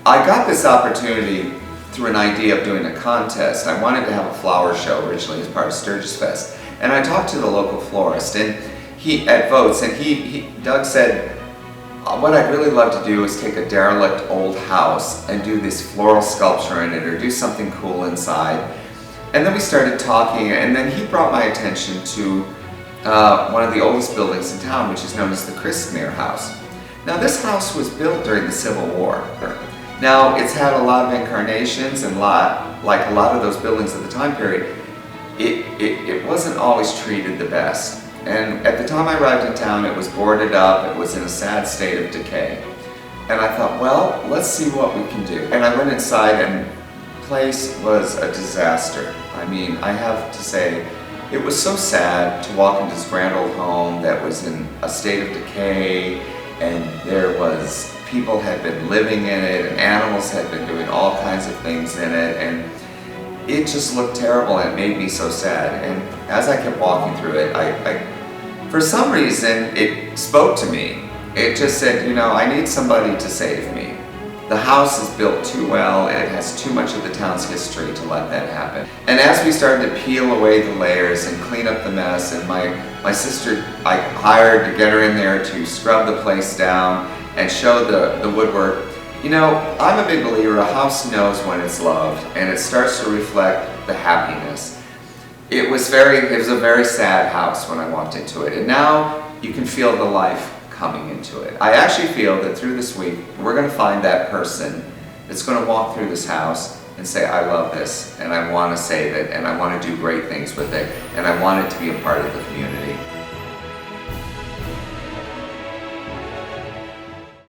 I got this opportunity through an idea of doing a contest. I wanted to have a flower show originally as part of Sturgis Fest. And I talked to the local florist and at Votes, and Doug said, what I'd really love to do is take a derelict old house and do this floral sculpture in it or do something cool inside. And then we started talking, and then he brought my attention to one of the oldest buildings in town, which is known as the Christmere House. Now this house was built during the Civil War. Now it's had a lot of incarnations and like a lot of those buildings at the time period, it wasn't always treated the best. And at the time I arrived in town, it was boarded up, it was in a sad state of decay. And I thought, well, let's see what we can do. And I went inside and the place was a disaster. I mean, I have to say, it was so sad to walk into this grand old home that was in a state of decay, and there was, people had been living in it, and animals had been doing all kinds of things in it, and it just looked terrible and it made me so sad. And as I kept walking through it, for some reason, it spoke to me. It just said, you know, I need somebody to save me. The house is built too well, and it has too much of the town's history to let that happen. And as we started to peel away the layers and clean up the mess, and my sister, I hired to get her in there to scrub the place down and show the woodwork. You know, I'm a big believer, a house knows when it's loved, and it starts to reflect the happiness. It was a very sad house when I walked into it, and now you can feel the life coming into it. I actually feel that through this week, we're going to find that person that's going to walk through this house and say, I love this, and I want to save it, and I want to do great things with it, and I want it to be a part of the community.